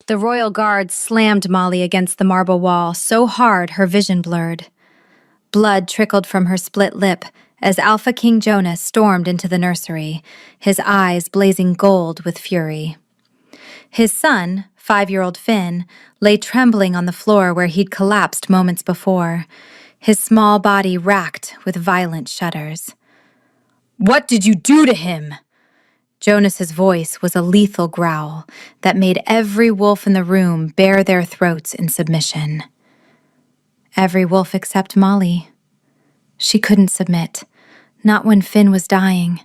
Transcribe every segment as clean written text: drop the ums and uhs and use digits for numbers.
The royal guard slammed Molly against the marble wall so hard her vision blurred. Blood trickled from her split lip as Alpha King Jonas stormed into the nursery, his eyes blazing gold with fury. His son, 5-year-old Finn, lay trembling on the floor where he'd collapsed moments before, his small body racked with violent shudders. "What did you do to him?" Jonas's voice was a lethal growl that made every wolf in the room bare their throats in submission. Every wolf except Molly. She couldn't submit, not when Finn was dying.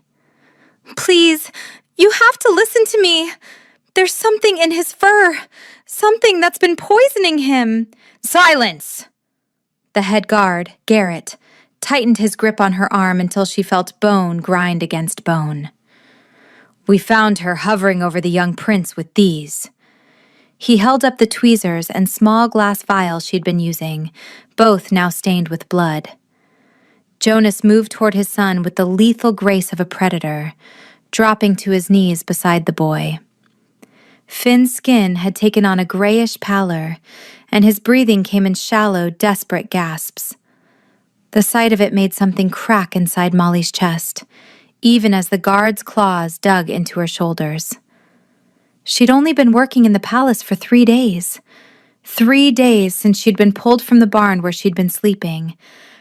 "Please, you have to listen to me. There's something in his fur, something that's been poisoning him." "Silence!" The head guard, Garrett, tightened his grip on her arm until she felt bone grind against bone. "We found her hovering over the young prince with these." He held up the tweezers and small glass vials she'd been using, both now stained with blood. Jonas moved toward his son with the lethal grace of a predator, dropping to his knees beside the boy. Finn's skin had taken on a grayish pallor, and his breathing came in shallow, desperate gasps. The sight of it made something crack inside Molly's chest, even as the guard's claws dug into her shoulders. She'd only been working in the palace for 3 days. 3 days since she'd been pulled from the barn where she'd been sleeping,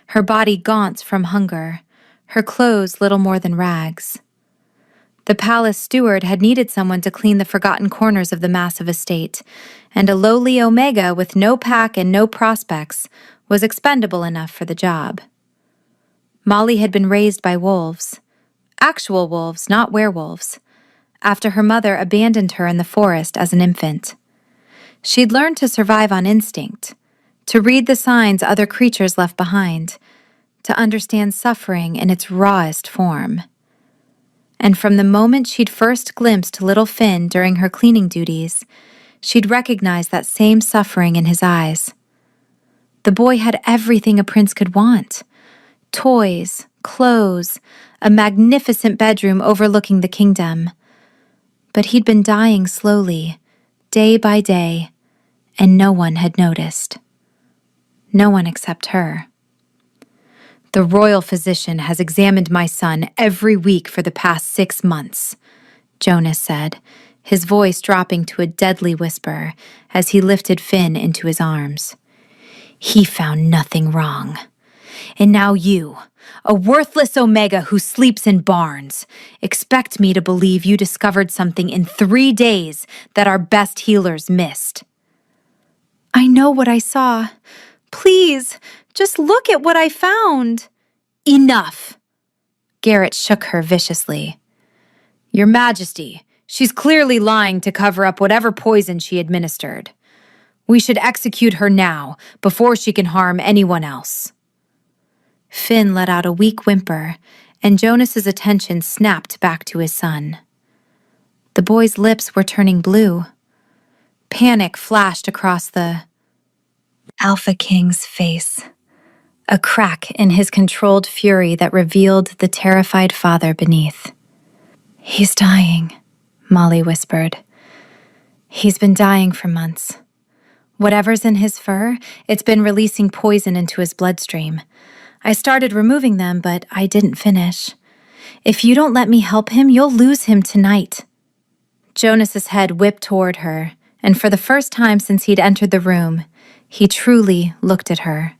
her body gaunt from hunger, her clothes little more than rags. The palace steward had needed someone to clean the forgotten corners of the massive estate, and a lowly Omega with no pack and no prospects was expendable enough for the job. Molly had been raised by wolves. Actual wolves, not werewolves, after her mother abandoned her in the forest as an infant. She'd learned to survive on instinct, to read the signs other creatures left behind, to understand suffering in its rawest form. And from the moment she'd first glimpsed little Finn during her cleaning duties, she'd recognized that same suffering in his eyes. The boy had everything a prince could want: toys, clothes, a magnificent bedroom overlooking the kingdom. But he'd been dying slowly, day by day, and no one had noticed. No one except her. "The royal physician has examined my son every week for the past 6 months, Jonas said, his voice dropping to a deadly whisper as he lifted Finn into his arms. "He found nothing wrong. And now you, a worthless Omega who sleeps in barns, expect me to believe you discovered something in 3 days that our best healers missed." "I know what I saw. Please, just look at what I found." "Enough!" Garrett shook her viciously. "Your Majesty, she's clearly lying to cover up whatever poison she administered. We should execute her now, before she can harm anyone else." Finn let out a weak whimper, and Jonas's attention snapped back to his son. The boy's lips were turning blue. Panic flashed across the Alpha King's face, a crack in his controlled fury that revealed the terrified father beneath. "He's dying," Molly whispered. "He's been dying for months. Whatever's in his fur, it's been releasing poison into his bloodstream. I started removing them, but I didn't finish. If you don't let me help him, you'll lose him tonight." Jonas's head whipped toward her, and for the first time since he'd entered the room, he truly looked at her.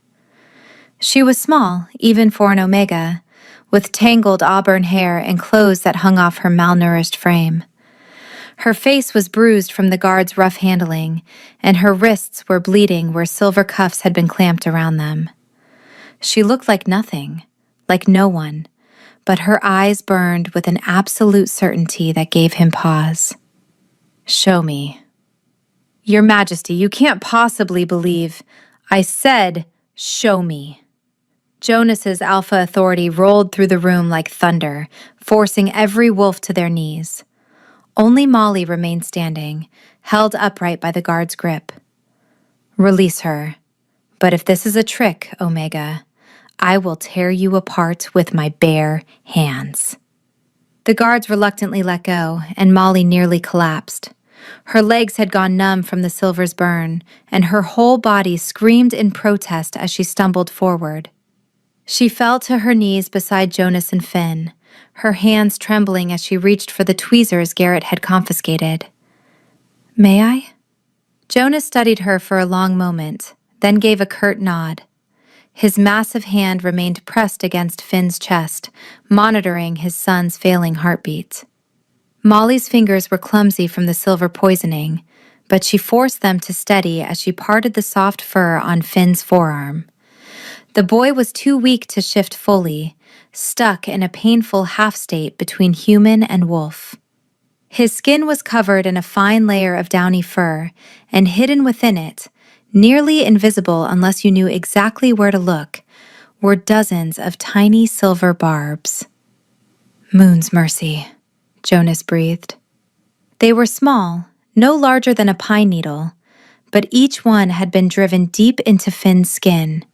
She was small, even for an Omega, with tangled auburn hair and clothes that hung off her malnourished frame. Her face was bruised from the guard's rough handling, and her wrists were bleeding where silver cuffs had been clamped around them. She looked like nothing, like no one, but her eyes burned with an absolute certainty that gave him pause. "Show me." "Your Majesty, you can't possibly believe—" "I said, show me." Jonas's alpha authority rolled through the room like thunder, forcing every wolf to their knees. Only Molly remained standing, held upright by the guard's grip. "Release her. But if this is a trick, Omega, I will tear you apart with my bare hands." The guards reluctantly let go, and Molly nearly collapsed. Her legs had gone numb from the silver's burn, and her whole body screamed in protest as she stumbled forward. She fell to her knees beside Jonas and Finn, her hands trembling as she reached for the tweezers Garrett had confiscated. "May I?" Jonas studied her for a long moment, then gave a curt nod. His massive hand remained pressed against Finn's chest, monitoring his son's failing heartbeat. Molly's fingers were clumsy from the silver poisoning, but she forced them to steady as she parted the soft fur on Finn's forearm. The boy was too weak to shift fully, stuck in a painful half-state between human and wolf. His skin was covered in a fine layer of downy fur, and hidden within it, nearly invisible unless you knew exactly where to look, were dozens of tiny silver barbs. "Moon's mercy," Jonas breathed. They were small, no larger than a pine needle, but each one had been driven deep into Finn's skin.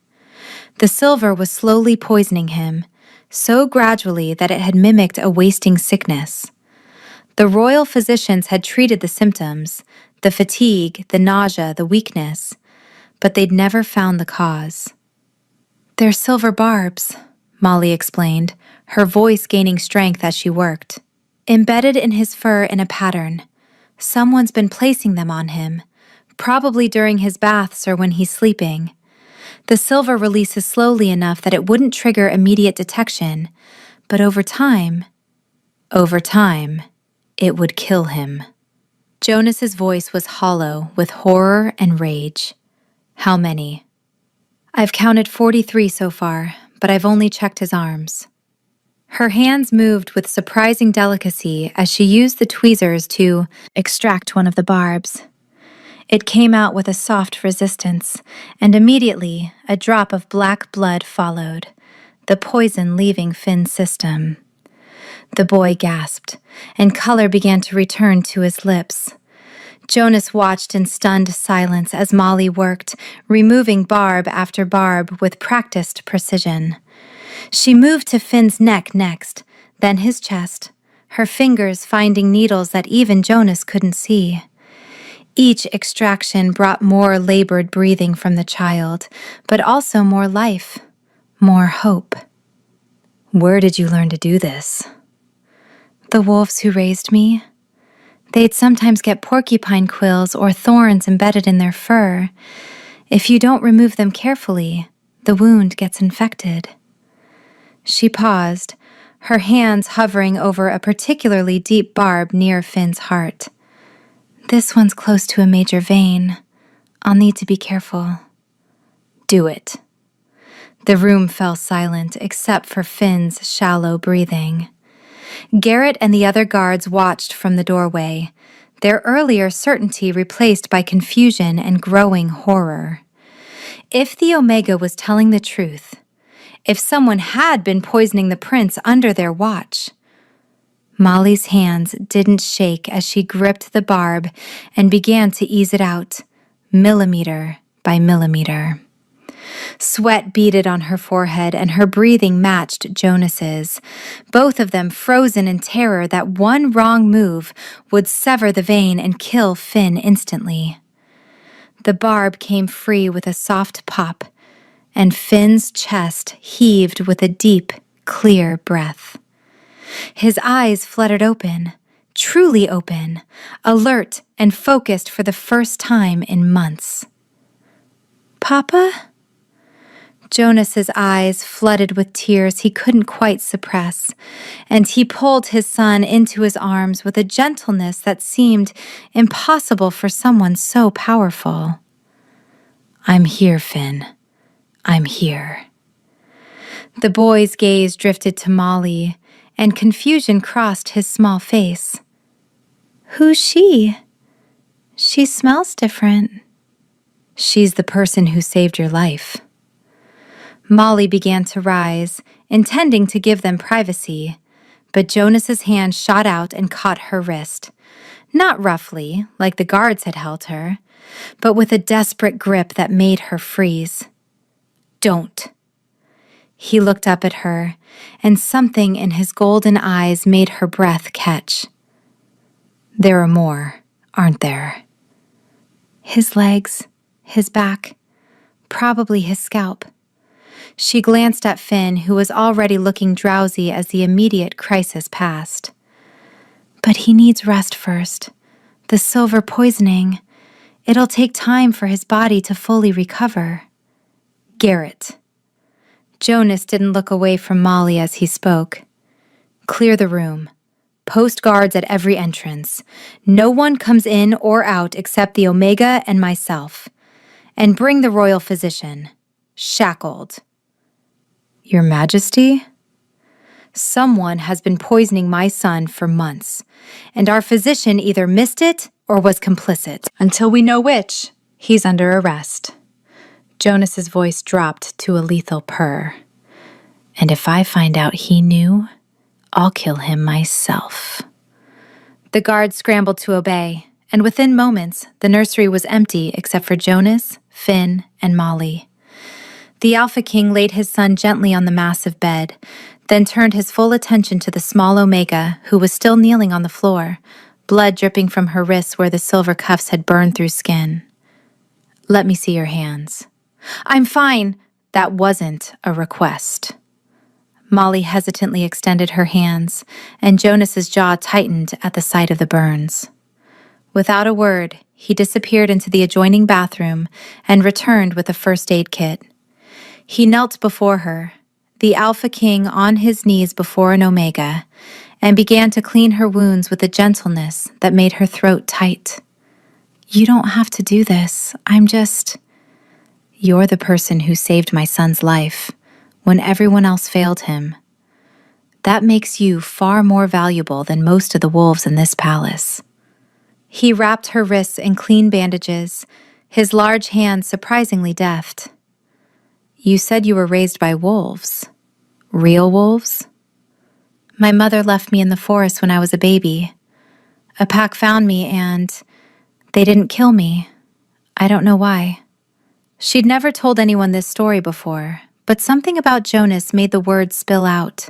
The silver was slowly poisoning him, so gradually that it had mimicked a wasting sickness. The royal physicians had treated the symptoms, the fatigue, the nausea, the weakness, but they'd never found the cause. "They're silver barbs," Molly explained, her voice gaining strength as she worked. "Embedded in his fur in a pattern. Someone's been placing them on him, probably during his baths or when he's sleeping. The silver releases slowly enough that it wouldn't trigger immediate detection, but over time, it would kill him." Jonas's voice was hollow with horror and rage. "How many?" "I've counted 43 so far, but I've only checked his arms." Her hands moved with surprising delicacy as she used the tweezers to extract one of the barbs. It came out with a soft resistance, and immediately a drop of black blood followed, the poison leaving Finn's system. The boy gasped, and color began to return to his lips. Jonas watched in stunned silence as Molly worked, removing barb after barb with practiced precision. She moved to Finn's neck next, then his chest, her fingers finding needles that even Jonas couldn't see. Each extraction brought more labored breathing from the child, but also more life, more hope. "Where did you learn to do this?" "The wolves who raised me. They'd sometimes get porcupine quills or thorns embedded in their fur. If you don't remove them carefully, the wound gets infected." She paused, her hands hovering over a particularly deep barb near Finn's heart. "This one's close to a major vein. I'll need to be careful." "Do it." The room fell silent except for Finn's shallow breathing. Garrett and the other guards watched from the doorway, their earlier certainty replaced by confusion and growing horror. If the Omega was telling the truth, if someone had been poisoning the prince under their watch. Molly's hands didn't shake as she gripped the barb and began to ease it out, millimeter by millimeter. Sweat beaded on her forehead and her breathing matched Jonas's, both of them frozen in terror that one wrong move would sever the vein and kill Finn instantly. The barb came free with a soft pop, and Finn's chest heaved with a deep, clear breath. His eyes fluttered open, truly open, alert and focused for the first time in months. "Papa?" Jonas's eyes flooded with tears he couldn't quite suppress, and he pulled his son into his arms with a gentleness that seemed impossible for someone so powerful. "I'm here, Finn. I'm here." The boy's gaze drifted to Molly, and confusion crossed his small face. "Who's she? She smells different." "She's the person who saved your life." Molly began to rise, intending to give them privacy, but Jonas's hand shot out and caught her wrist. Not roughly, like the guards had held her, but with a desperate grip that made her freeze. "Don't." He looked up at her, and something in his golden eyes made her breath catch. "There are more. aren't there? His legs, his back, probably his scalp. She glanced at Finn, who was already looking drowsy as the immediate crisis passed. But he needs rest first. The silver poisoning. It'll take time for his body to fully recover. Garrett. Jonas didn't look away from Molly as he spoke. Clear the room. Post guards at every entrance. No one comes in or out except the Omega and myself. And bring the royal physician. Shackled. Your Majesty? Someone has been poisoning my son for months, and our physician either missed it or was complicit. Until we know which, he's under arrest. Jonas's voice dropped to a lethal purr. And if I find out he knew, I'll kill him myself. The guards scrambled to obey, and within moments, the nursery was empty except for Jonas, Finn, and Molly. The Alpha King laid his son gently on the massive bed, then turned his full attention to the small Omega, who was still kneeling on the floor, blood dripping from her wrists where the silver cuffs had burned through skin. Let me see your hands. I'm fine. That wasn't a request. Molly hesitantly extended her hands, and Jonas's jaw tightened at the sight of the burns. Without a word, he disappeared into the adjoining bathroom and returned with a first aid kit. He knelt before her, the Alpha King on his knees before an Omega, and began to clean her wounds with a gentleness that made her throat tight. You don't have to do this. You're the person who saved my son's life when everyone else failed him. That makes you far more valuable than most of the wolves in this palace. He wrapped her wrists in clean bandages, his large hands surprisingly deft. You said you were raised by wolves. Real wolves? My mother left me in the forest when I was a baby. A pack found me and they didn't kill me. I don't know why. She'd never told anyone this story before, but something about Jonas made the words spill out.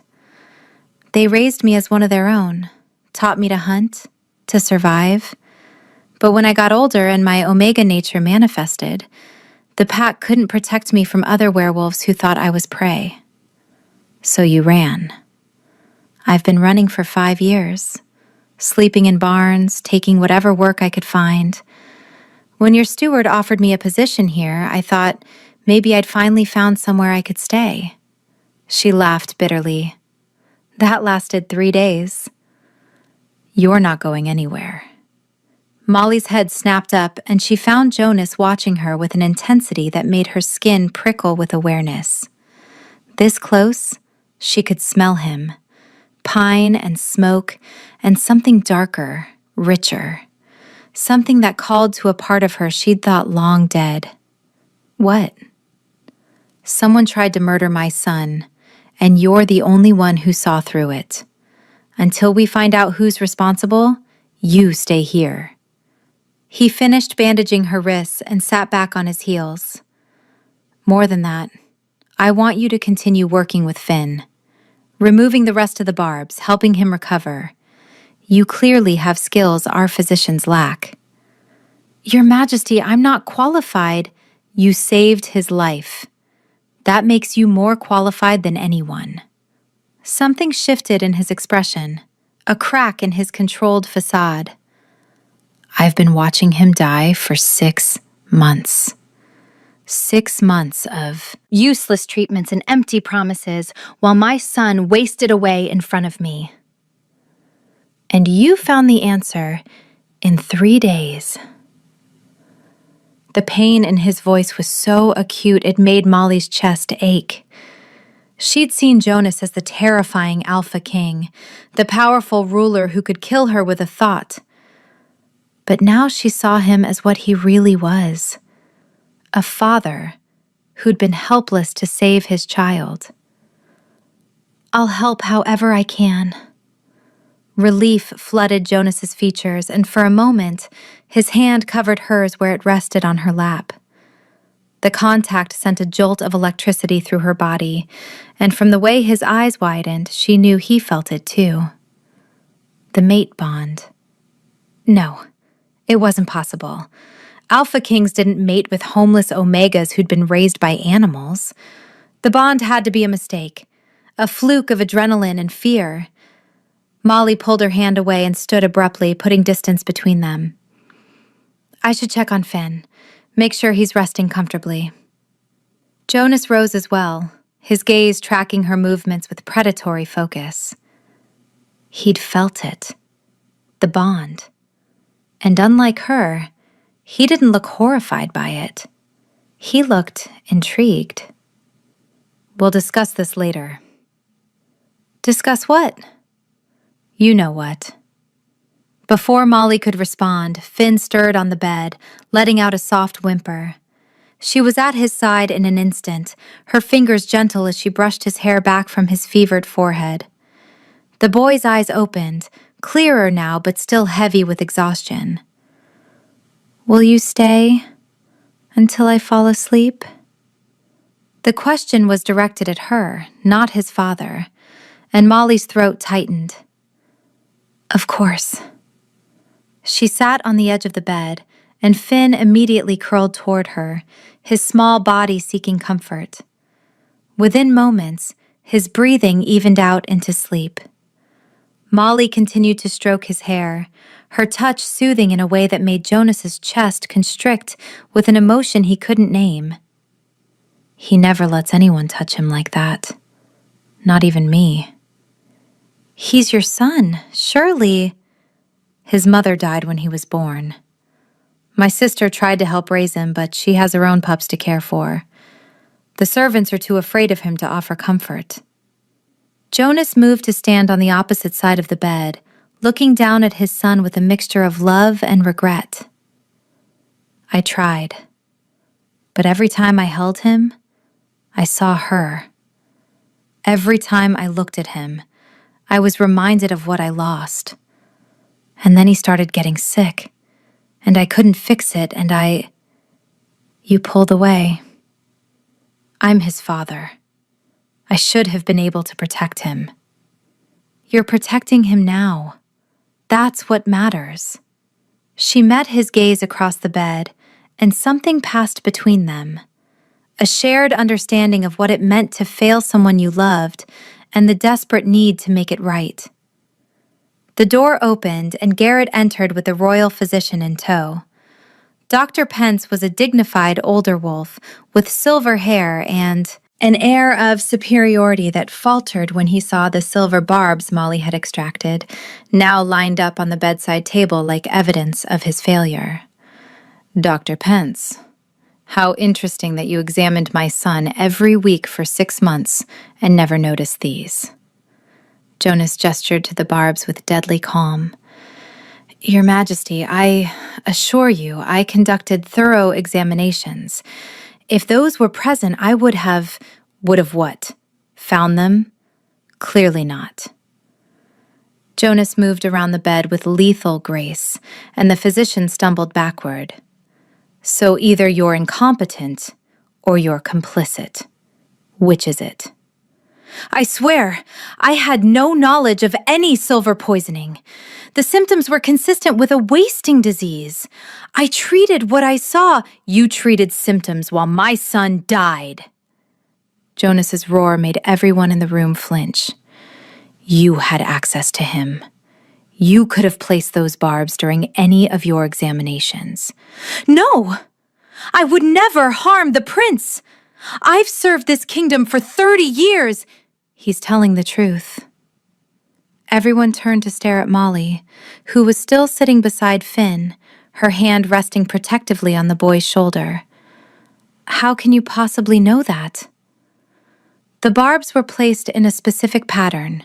They raised me as one of their own, taught me to hunt, to survive. But when I got older and my Omega nature manifested, the pack couldn't protect me from other werewolves who thought I was prey. So you ran. I've been running for 5 years, sleeping in barns, taking whatever work I could find. When your steward offered me a position here, I thought maybe I'd finally found somewhere I could stay. She laughed bitterly. That lasted 3 days. You're not going anywhere. Molly's head snapped up, and she found Jonas watching her with an intensity that made her skin prickle with awareness. This close, she could smell him. Pine and smoke, and something darker, richer. Something that called to a part of her she'd thought long dead. What? Someone tried to murder my son, and you're the only one who saw through it. Until we find out who's responsible, you stay here. He finished bandaging her wrists and sat back on his heels. More than that, I want you to continue working with Finn, removing the rest of the barbs, helping him recover. You clearly have skills our physicians lack. Your Majesty, I'm not qualified. You saved his life. That makes you more qualified than anyone. Something shifted in his expression, a crack in his controlled facade. I've been watching him die for 6 months. 6 months of useless treatments and empty promises while my son wasted away in front of me. And you found the answer in 3 days. The pain in his voice was so acute it made Molly's chest ache. She'd seen Jonas as the terrifying Alpha King, the powerful ruler who could kill her with a thought. But now she saw him as what he really was, a father who'd been helpless to save his child. I'll help however I can. Relief flooded Jonas's features, and for a moment, his hand covered hers where it rested on her lap. The contact sent a jolt of electricity through her body, and from the way his eyes widened, she knew he felt it too. The mate bond. No, It wasn't possible. Alpha Kings didn't mate with homeless Omegas who'd been raised by animals. The bond had to be a mistake, a fluke of adrenaline and fear. Molly pulled her hand away and stood abruptly, putting distance between them. I should check on Finn, make sure he's resting comfortably. Jonas rose as well, his gaze tracking her movements with predatory focus. He'd felt it. The bond. And unlike her, he didn't look horrified by it. He looked intrigued. We'll discuss this later. Discuss what? You know what. Before Molly could respond, Finn stirred on the bed, letting out a soft whimper. She was at his side in an instant, her fingers gentle as she brushed his hair back from his fevered forehead. The boy's eyes opened, clearer now but still heavy with exhaustion. Will you stay until I fall asleep? The question was directed at her, not his father, and Molly's throat tightened. Of course. She sat on the edge of the bed, and Finn immediately curled toward her, his small body seeking comfort. Within moments, his breathing evened out into sleep. Molly continued to stroke his hair, her touch soothing in a way that made Jonas's chest constrict with an emotion he couldn't name. He never lets anyone touch him like that. Not even me. He's your son, surely. His mother died when he was born. My sister tried to help raise him, but she has her own pups to care for. The servants are too afraid of him to offer comfort. Jonas moved to stand on the opposite side of the bed, looking down at his son with a mixture of love and regret. I tried. But every time I held him, I saw her. Every time I looked at him, I was reminded of what I lost. And then he started getting sick, and I couldn't fix it, and You pulled away. I'm his father. I should have been able to protect him. You're protecting him now. That's what matters. She met his gaze across the bed, and something passed between them. A shared understanding of what it meant to fail someone you loved, and the desperate need to make it right. The door opened, and Garrett entered with the royal physician in tow. Dr. Pence was a dignified older wolf with silver hair and an air of superiority that faltered when he saw the silver barbs Molly had extracted, now lined up on the bedside table like evidence of his failure. Dr. Pence, how interesting that you examined my son every week for 6 months and never noticed these. Jonas gestured to the barbs with deadly calm. Your Majesty, I assure you, I conducted thorough examinations. If those were present, I would have what? Found them? Clearly not. Jonas moved around the bed with lethal grace, and the physician stumbled backward. So either you're incompetent or you're complicit. Which is it? I swear, I had no knowledge of any silver poisoning. The symptoms were consistent with a wasting disease. I treated what I saw. You treated symptoms while my son died. Jonas's roar made everyone in the room flinch. You had access to him. You could have placed those barbs during any of your examinations. No! I would never harm the prince! I've served this kingdom for 30 years! He's telling the truth. Everyone turned to stare at Molly, who was still sitting beside Finn, her hand resting protectively on the boy's shoulder. How can you possibly know that? The barbs were placed in a specific pattern.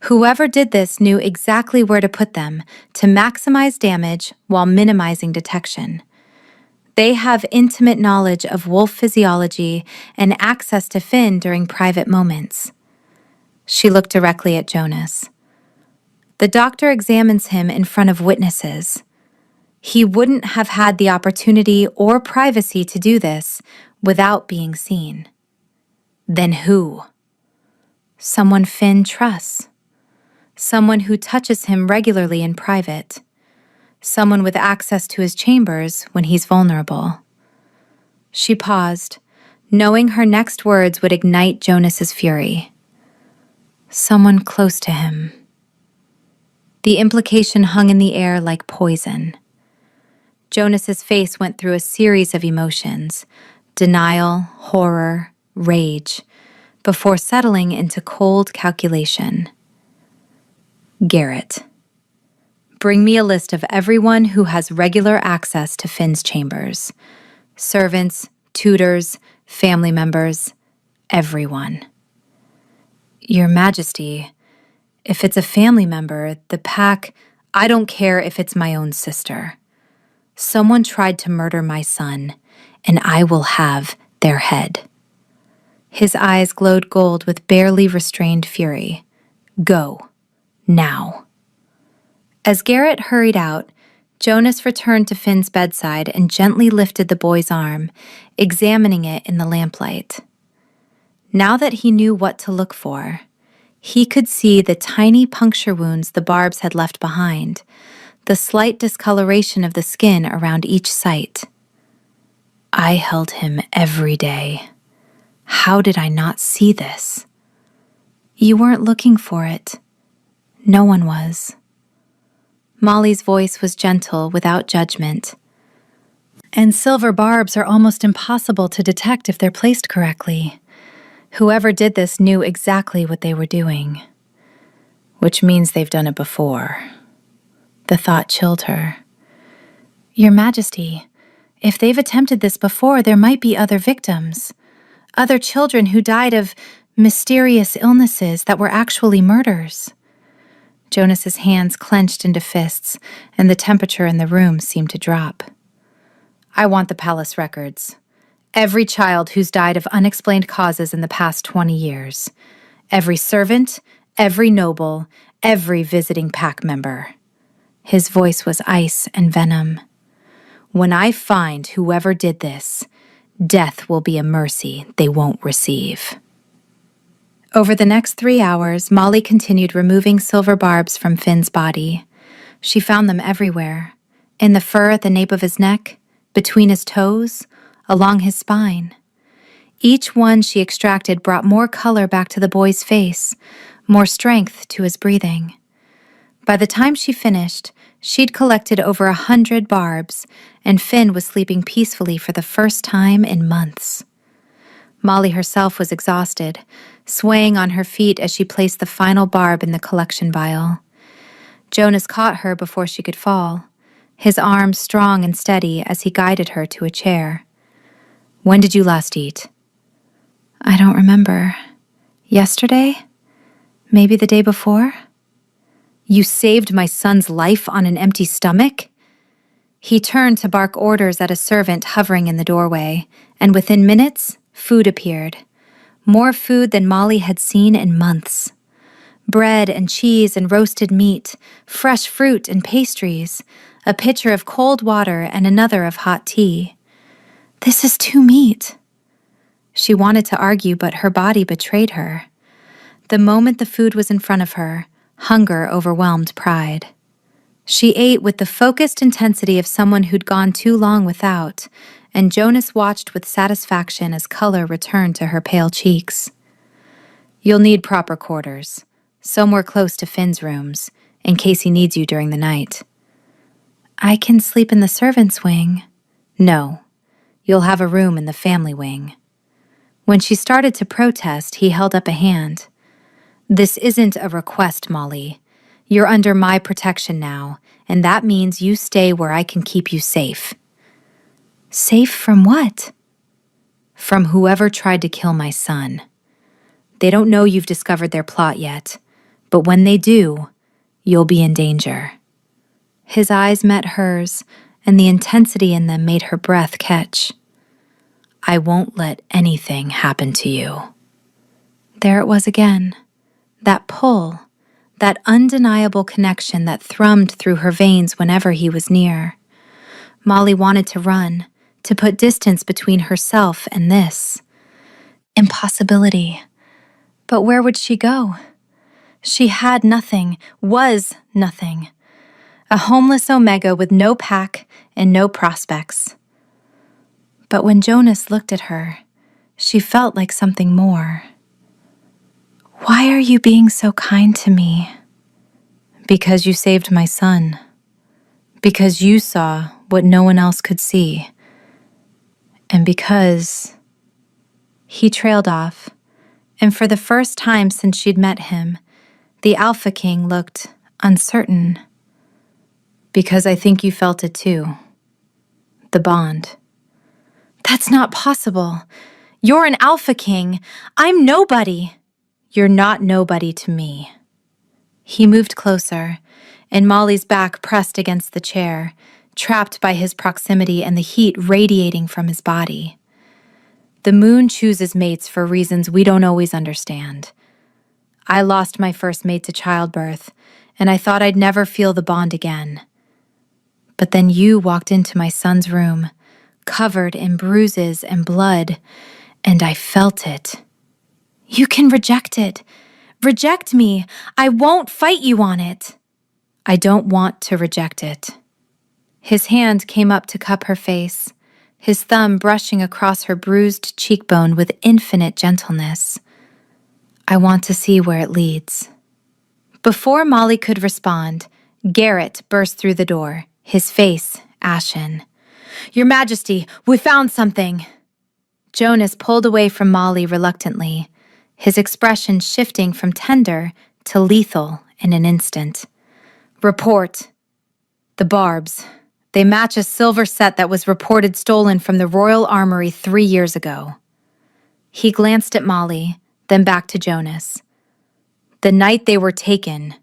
Whoever did this knew exactly where to put them to maximize damage while minimizing detection. They have intimate knowledge of wolf physiology and access to Finn during private moments. She looked directly at Jonas. The doctor examines him in front of witnesses. He wouldn't have had the opportunity or privacy to do this without being seen. Then who? Someone Finn trusts. Someone who touches him regularly in private. someone with access to his chambers when he's vulnerable. She paused, knowing her next words would ignite Jonas's fury. Someone close to him. The implication hung in the air like poison. Jonas's face went through a series of emotions: denial, horror, rage, before settling into cold calculation. Garrett. Bring me a list of everyone who has regular access to Finn's chambers. Servants, tutors, family members, everyone. Your Majesty, if it's a family member, the pack, I don't care if it's my own sister. Someone tried to murder my son, and I will have their head. His eyes glowed gold with barely restrained fury. Go. Now. As Garrett hurried out, Jonas returned to Finn's bedside and gently lifted the boy's arm, examining it in the lamplight. Now that he knew what to look for, he could see the tiny puncture wounds the barbs had left behind, the slight discoloration of the skin around each site. I held him every day. How did I not see this? You weren't looking for it. No one was. Molly's voice was gentle, without judgment. And silver barbs are almost impossible to detect if they're placed correctly. Whoever did this knew exactly what they were doing. Which means they've done it before. The thought chilled her. Your Majesty, if they've attempted this before, there might be other victims. Other children who died of mysterious illnesses that were actually murders. Jonas's hands clenched into fists, and the temperature in the room seemed to drop. I want the palace records. Every child who's died of unexplained causes in the past 20 years. Every servant, every noble, every visiting pack member. His voice was ice and venom. When I find whoever did this, death will be a mercy they won't receive. Over the next 3 hours, Molly continued removing silver barbs from Finn's body. She found them everywhere, in the fur at the nape of his neck, between his toes, along his spine. Each one she extracted brought more color back to the boy's face, more strength to his breathing. By the time she finished, she'd collected over 100 barbs, and Finn was sleeping peacefully for the first time in months. Molly herself was exhausted, swaying on her feet as she placed the final barb in the collection vial. Jonas caught her before she could fall, his arms strong and steady as he guided her to a chair. When did you last eat? I don't remember. Yesterday? Maybe the day before? You saved my son's life on an empty stomach? He turned to bark orders at a servant hovering in the doorway, and within minutes, food appeared. More food than Molly had seen in months. Bread and cheese and roasted meat, fresh fruit and pastries, a pitcher of cold water and another of hot tea. This is too meat. She wanted to argue, but her body betrayed her. The moment the food was in front of her, hunger overwhelmed pride. She ate with the focused intensity of someone who'd gone too long without, and Jonas watched with satisfaction as color returned to her pale cheeks. You'll need proper quarters, somewhere close to Finn's rooms, in case he needs you during the night. I can sleep in the servants' wing. No, you'll have a room in the family wing. When she started to protest, he held up a hand. This isn't a request, Molly. You're under my protection now, and that means you stay where I can keep you safe. Safe from what? From whoever tried to kill my son. They don't know you've discovered their plot yet, but when they do, you'll be in danger. His eyes met hers, and the intensity in them made her breath catch. I won't let anything happen to you. There it was again. That pull, that undeniable connection that thrummed through her veins whenever he was near. Molly wanted to run, to put distance between herself and this. Impossibility. But where would she go? She had nothing, was nothing. a homeless Omega with no pack and no prospects. But when Jonas looked at her, she felt like something more. "Why are you being so kind to me?" "Because you saved my son. Because you saw what no one else could see. And because..." He trailed off, and for the first time since she'd met him, the Alpha King looked uncertain. "Because I think you felt it too. The bond." "That's not possible. You're an Alpha King. I'm nobody." "You're not nobody to me." He moved closer, and Molly's back pressed against the chair, trapped by his proximity and the heat radiating from his body. "The moon chooses mates for reasons we don't always understand. I lost my first mate to childbirth, and I thought I'd never feel the bond again. But then you walked into my son's room, covered in bruises and blood, and I felt it." "You can reject it. Reject me. I won't fight you on it." "I don't want to reject it." His hand came up to cup her face, his thumb brushing across her bruised cheekbone with infinite gentleness. "I want to see where it leads." Before Molly could respond, Garrett burst through the door, his face ashen. "Your Majesty, we found something." Jonas pulled away from Molly reluctantly, his expression shifting from tender to lethal in an instant. "Report. The barbs. They match a silver set that was reported stolen from the Royal Armory 3 years ago." He glanced at Molly, then back to Jonas. "The night they were taken,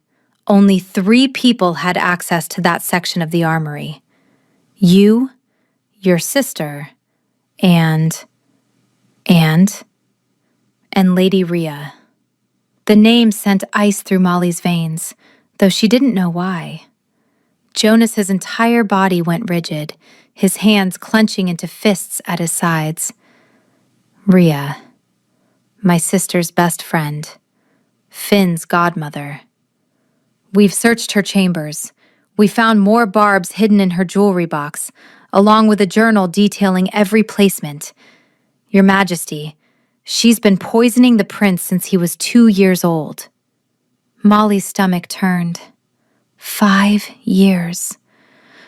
only 3 people had access to that section of the armory. You, your sister, and Lady Rhea." The name sent ice through Molly's veins, though she didn't know why. Jonas's entire body went rigid, his hands clenching into fists at his sides. "Rhea, my sister's best friend, Finn's godmother. We've searched her chambers. We found more barbs hidden in her jewelry box, along with a journal detailing every placement. Your Majesty, she's been poisoning the prince since he was 2 years old." Molly's stomach turned. 5 years.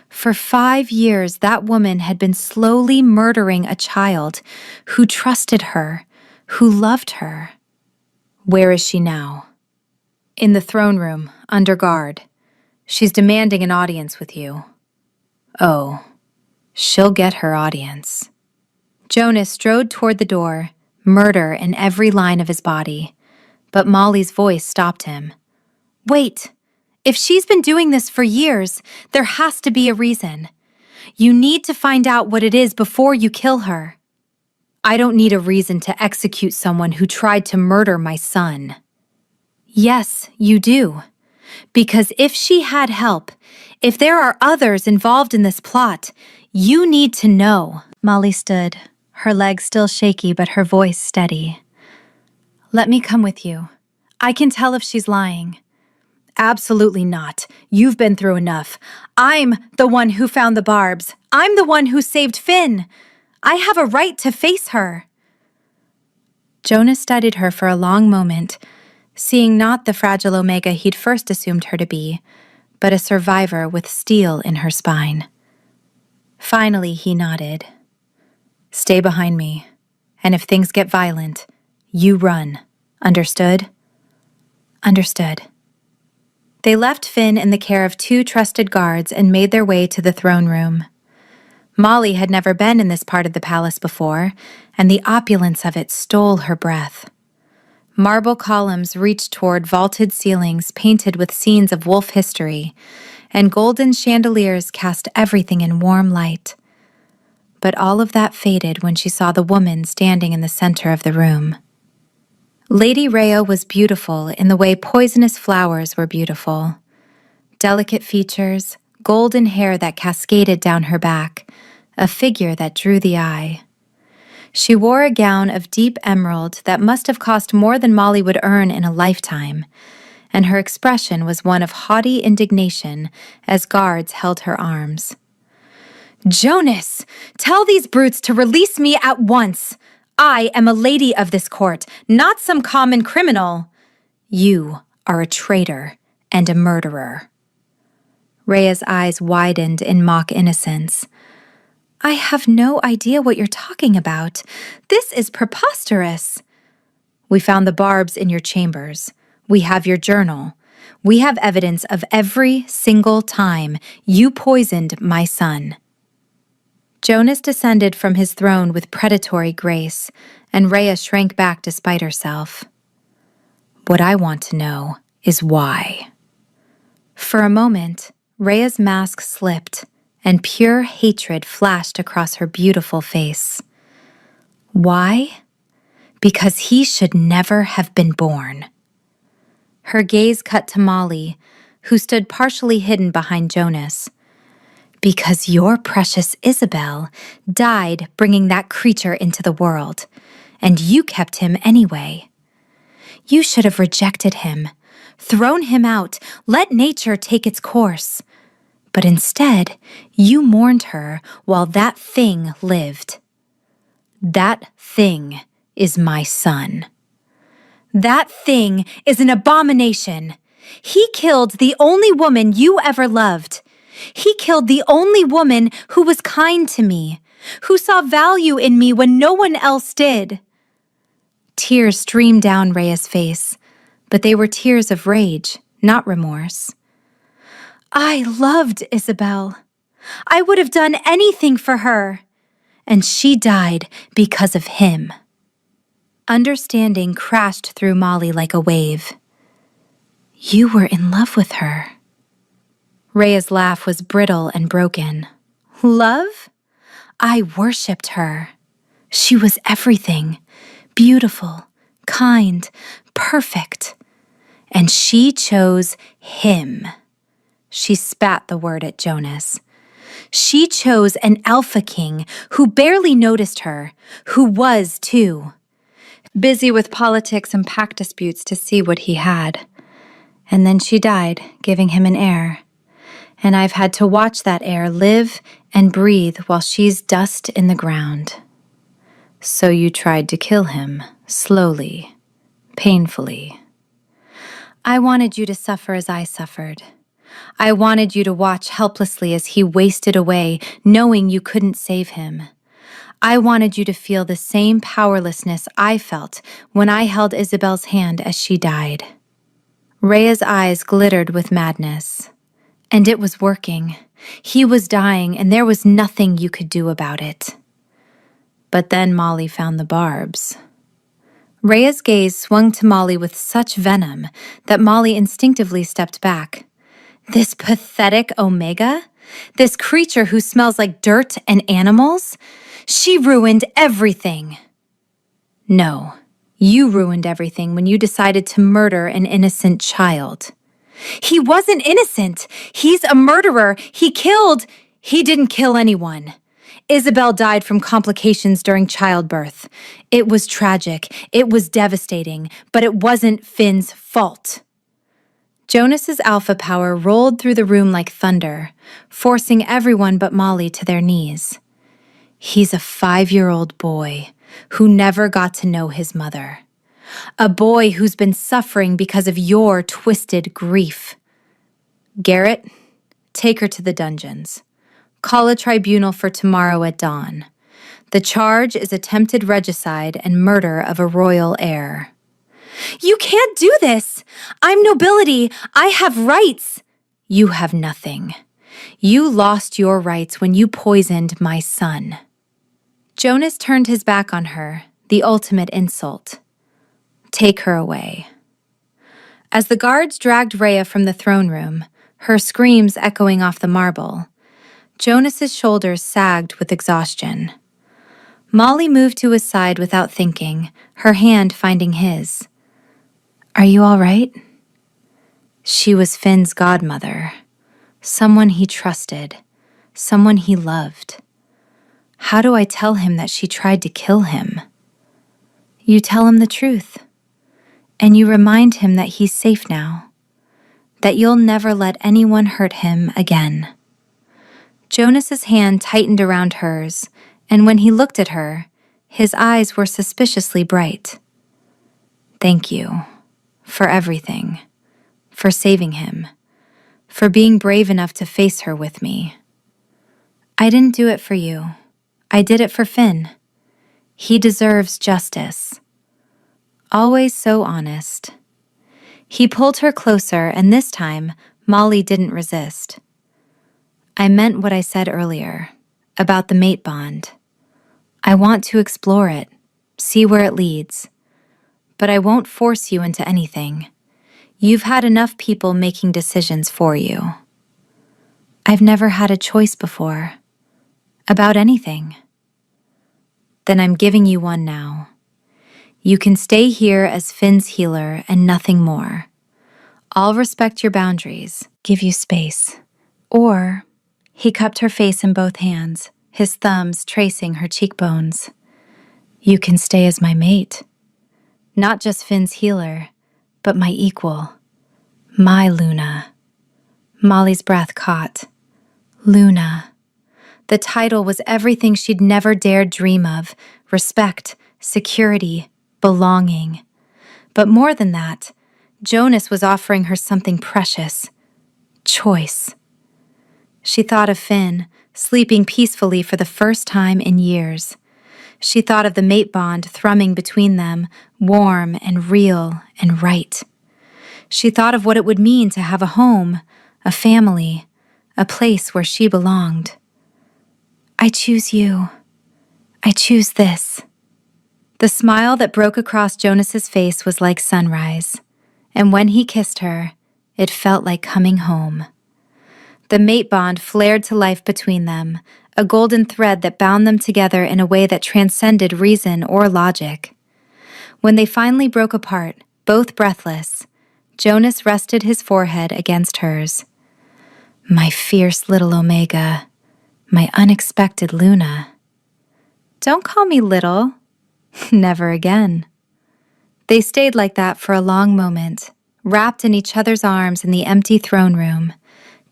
For 5 years, that woman had been slowly murdering a child who trusted her, who loved her. "Where is she now?" "In the throne room, under guard. She's demanding an audience with you." "Oh, she'll get her audience." Jonas strode toward the door, murder in every line of his body, but Molly's voice stopped him. "Wait. If she's been doing this for years, there has to be a reason. You need to find out what it is before you kill her." "I don't need a reason to execute someone who tried to murder my son." "Yes, you do. Because if she had help, if there are others involved in this plot, you need to know." Molly stood, her legs still shaky but her voice steady. "Let me come with you. I can tell if she's lying." "Absolutely not. You've been through enough. I'm the one who found the barbs. I'm the one who saved Finn. I have a right to face her." Jonas studied her for a long moment, seeing not the fragile Omega he'd first assumed her to be, but a survivor with steel in her spine. Finally, he nodded. "Stay behind me, and if things get violent, you run. Understood?" "Understood." They left Finn in the care of 2 trusted guards and made their way to the throne room. Molly had never been in this part of the palace before, and the opulence of it stole her breath. Marble columns reached toward vaulted ceilings painted with scenes of wolf history, and golden chandeliers cast everything in warm light. But all of that faded when she saw the woman standing in the center of the room. Lady Rhea was beautiful in the way poisonous flowers were beautiful. Delicate features, golden hair that cascaded down her back, a figure that drew the eye. She wore a gown of deep emerald that must have cost more than Molly would earn in a lifetime, and her expression was one of haughty indignation as guards held her arms. "Jonas, tell these brutes to release me at once. I am a lady of this court, not some common criminal. You are a traitor and a murderer." Rhea's eyes widened in mock innocence. "I have no idea what you're talking about. This is preposterous." "We found the barbs in your chambers. We have your journal. We have evidence of every single time you poisoned my son." Jonas descended from his throne with predatory grace, and Rhea shrank back despite herself. "What I want to know is why." For a moment, Rhea's mask slipped, and pure hatred flashed across her beautiful face. Why? Because he should never have been born. Her gaze cut to Molly, who stood partially hidden behind Jonas. "Because your precious Isabel died bringing that creature into the world, and you kept him anyway. You should have rejected him, thrown him out, let nature take its course. But instead, you mourned her while that thing lived. That thing is my son. That thing is an abomination. He killed the only woman you ever loved. He killed the only woman who was kind to me, who saw value in me when no one else did." Tears streamed down Rhea's face, but they were tears of rage, not remorse. "I loved Isabel. I would have done anything for her. And she died because of him." Understanding crashed through Molly like a wave. "You were in love with her." Rhea's laugh was brittle and broken. "Love? I worshipped her. She was everything. Beautiful, kind, perfect. And she chose him." She spat the word at Jonas. "She chose an alpha king who barely noticed her, who was too. Busy with politics and pact disputes to see what he had. And then she died, giving him an heir. And I've had to watch that heir live and breathe while she's dust in the ground. So you tried to kill him, slowly, painfully. I wanted you to suffer as I suffered. I wanted you to watch helplessly as he wasted away, knowing you couldn't save him. I wanted you to feel the same powerlessness I felt when I held Isabel's hand as she died." Rhea's eyes glittered with madness. And it was working. He was dying, and there was nothing you could do about it. But then Molly found the barbs. Rhea's gaze swung to Molly with such venom that Molly instinctively stepped back. This pathetic Omega? This creature who smells like dirt and animals? She ruined everything. No, you ruined everything when you decided to murder an innocent child. He wasn't innocent. He's a murderer. He didn't kill anyone. Isabel died from complications during childbirth. It was tragic. It was devastating, but it wasn't Finn's fault. Jonas's alpha power rolled through the room like thunder, forcing everyone but Molly to their knees. He's a 5-year-old boy who never got to know his mother. A boy who's been suffering because of your twisted grief. Garrett, take her to the dungeons. Call a tribunal for tomorrow at dawn. The charge is attempted regicide and murder of a royal heir. You can't do this! I'm nobility! I have rights! You have nothing. You lost your rights when you poisoned my son. Jonas turned his back on her, the ultimate insult. Take her away. As the guards dragged Rhea from the throne room, her screams echoing off the marble, Jonas's shoulders sagged with exhaustion. Molly moved to his side without thinking, her hand finding his. Are you all right? She was Finn's godmother, someone he trusted, someone he loved. How do I tell him that she tried to kill him? You tell him the truth, and you remind him that he's safe now, that you'll never let anyone hurt him again. Jonas's hand tightened around hers, and when he looked at her, his eyes were suspiciously bright. Thank you for everything, for saving him, for being brave enough to face her with me. I didn't do it for you. I did it for Finn. He deserves justice. Always so honest. He pulled her closer, and this time, Molly didn't resist. I meant what I said earlier, about the mate bond. I want to explore it, see where it leads. But I won't force you into anything. You've had enough people making decisions for you. I've never had a choice before. About anything. Then I'm giving you one now. You can stay here as Finn's healer and nothing more. I'll respect your boundaries, give you space. Or, he cupped her face in both hands, his thumbs tracing her cheekbones. You can stay as my mate. Not just Finn's healer, but my equal. My Luna. Molly's breath caught. Luna. The title was everything she'd never dared dream of: respect, security, belonging. But more than that, Jonas was offering her something precious: choice. She thought of Finn, sleeping peacefully for the first time in years. She thought of the mate bond thrumming between them, warm and real and right. She thought of what it would mean to have a home, a family, a place where she belonged. I choose you. I choose this. The smile that broke across Jonas's face was like sunrise, and when he kissed her, it felt like coming home. The mate bond flared to life between them, a golden thread that bound them together in a way that transcended reason or logic. When they finally broke apart, both breathless, Jonas rested his forehead against hers. My fierce little Omega. My unexpected Luna. Don't call me little. Never again. They stayed like that for a long moment, wrapped in each other's arms in the empty throne room,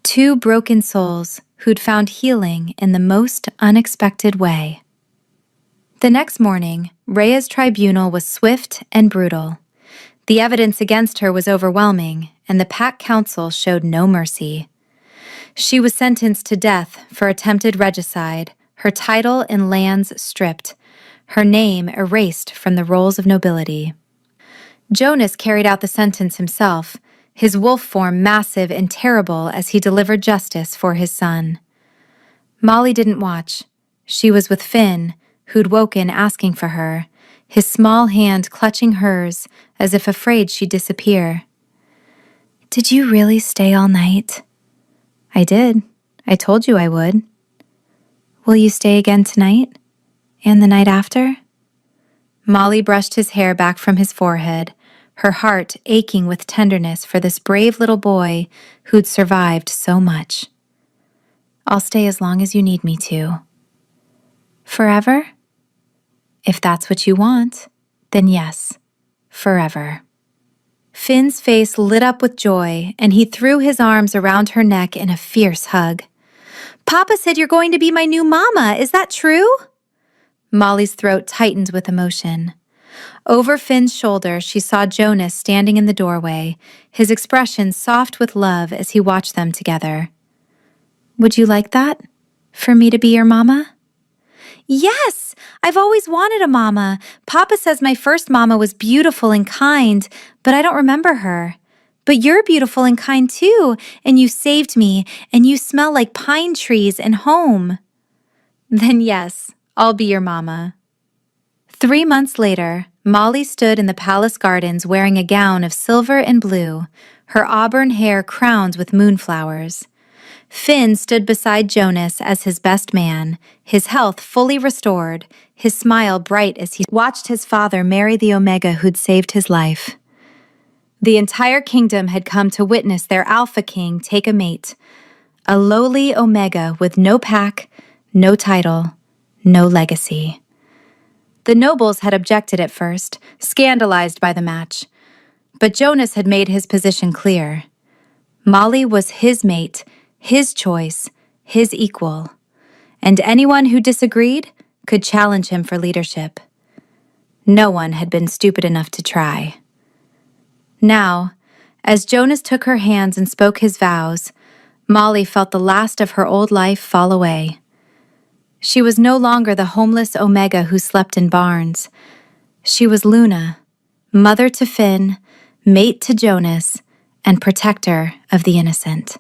two broken souls who'd found healing in the most unexpected way. The next morning, Rhea's tribunal was swift and brutal. The evidence against her was overwhelming, and the Pack Council showed no mercy. She was sentenced to death for attempted regicide, her title and lands stripped, her name erased from the rolls of nobility. Jonas carried out the sentence himself, his wolf form massive and terrible as he delivered justice for his son. Molly didn't watch. She was with Finn, who'd woken asking for her, his small hand clutching hers as if afraid she'd disappear. Did you really stay all night? I did. I told you I would. Will you stay again tonight? And the night after? Molly brushed his hair back from his forehead, her heart aching with tenderness for this brave little boy who'd survived so much. I'll stay as long as you need me to. Forever? If that's what you want, then yes, forever. Finn's face lit up with joy, and he threw his arms around her neck in a fierce hug. Papa said you're going to be my new mama, is that true? Molly's throat tightened with emotion. Over Finn's shoulder, she saw Jonas standing in the doorway, his expression soft with love as he watched them together. Would you like that? For me to be your mama? Yes! I've always wanted a mama. Papa says my first mama was beautiful and kind, but I don't remember her. But you're beautiful and kind too, and you saved me, and you smell like pine trees and home. Then yes, I'll be your mama. 3 months later, Molly stood in the palace gardens wearing a gown of silver and blue, her auburn hair crowned with moonflowers. Finn stood beside Jonas as his best man, his health fully restored, his smile bright as he watched his father marry the Omega who'd saved his life. The entire kingdom had come to witness their Alpha King take a mate, a lowly Omega with no pack, no title, no legacy. The nobles had objected at first, scandalized by the match, but Jonas had made his position clear. Molly was his mate, his choice, his equal, and anyone who disagreed could challenge him for leadership. No one had been stupid enough to try. Now, as Jonas took her hands and spoke his vows, Molly felt the last of her old life fall away. She was no longer the homeless Omega who slept in barns. She was Luna, mother to Finn, mate to Jonas, and protector of the innocent.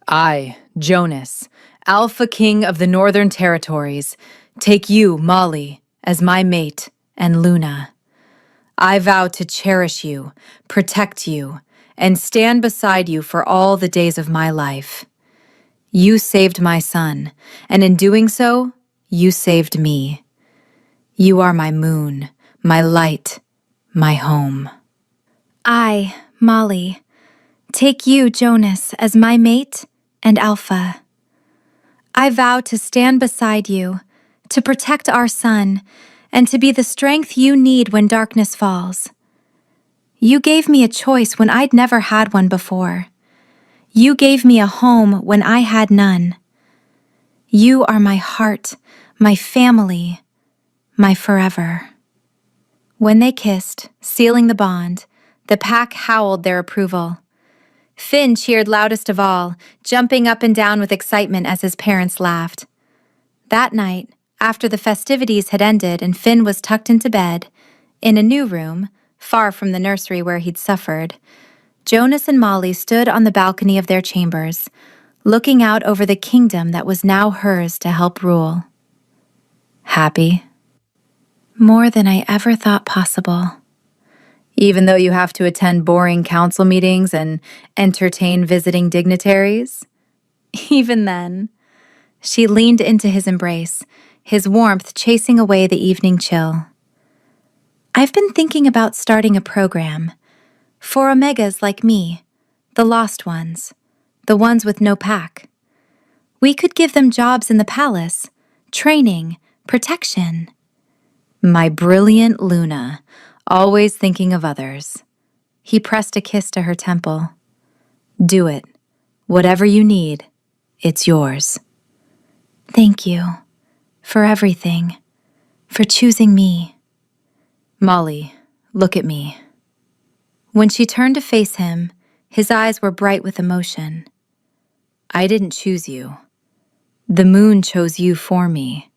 I, Jonas, Alpha King of the Northern Territories, take you, Molly, as my mate and Luna. I vow to cherish you, protect you, and stand beside you for all the days of my life. You saved my son, and in doing so, you saved me. You are my moon, my light, my home. I, Molly, take you, Jonas, as my mate and Alpha. I vow to stand beside you, to protect our son, and to be the strength you need when darkness falls. You gave me a choice when I'd never had one before. You gave me a home when I had none. You are my heart, my family, my forever. When they kissed, sealing the bond, the pack howled their approval. Finn cheered loudest of all, jumping up and down with excitement as his parents laughed. That night, after the festivities had ended and Finn was tucked into bed, in a new room, far from the nursery where he'd suffered, Jonas and Molly stood on the balcony of their chambers, looking out over the kingdom that was now hers to help rule. Happy? More than I ever thought possible. Even though you have to attend boring council meetings and entertain visiting dignitaries? Even then. She leaned into his embrace, his warmth chasing away the evening chill. I've been thinking about starting a program for Omegas like me, the lost ones, the ones with no pack. We could give them jobs in the palace, training, protection. My brilliant Luna, always thinking of others. He pressed a kiss to her temple. Do it. Whatever you need, it's yours. Thank you for everything, for choosing me. Molly, look at me. When she turned to face him, his eyes were bright with emotion. I didn't choose you. The moon chose you for me.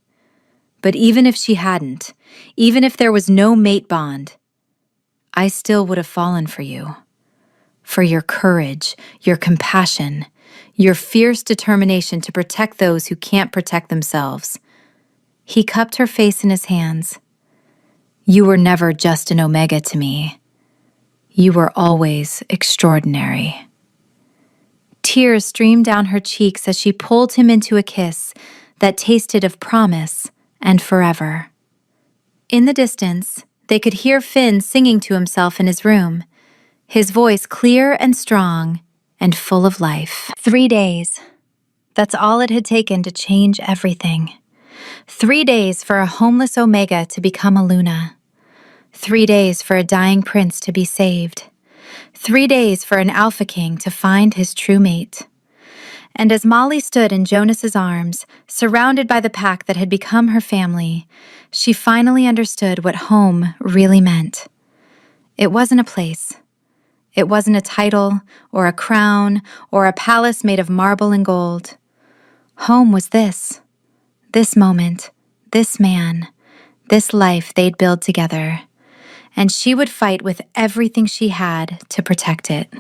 But even if she hadn't, even if there was no mate bond, I still would have fallen for you. For your courage, your compassion, your fierce determination to protect those who can't protect themselves. He cupped her face in his hands. You were never just an Omega to me. You were always extraordinary. Tears streamed down her cheeks as she pulled him into a kiss that tasted of promise and forever. In the distance, they could hear Finn singing to himself in his room, his voice clear and strong and full of life. 3 days. That's all it had taken to change everything. 3 days for a homeless Omega to become a Luna. 3 days for a dying prince to be saved. 3 days for an Alpha King to find his true mate. And as Molly stood in Jonas's arms, surrounded by the pack that had become her family, she finally understood what home really meant. It wasn't a place. It wasn't a title or a crown or a palace made of marble and gold. Home was this moment, this man, this life they'd build together. And she would fight with everything she had to protect it.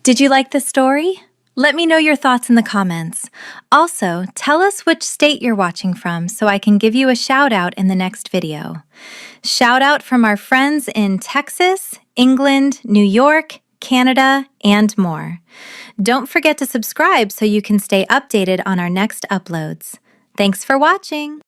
Did you like the story? Let me know your thoughts in the comments. Also, tell us which state you're watching from so I can give you a shout out in the next video. Shout out from our friends in Texas, England, New York, Canada, and more. Don't forget to subscribe so you can stay updated on our next uploads. Thanks for watching!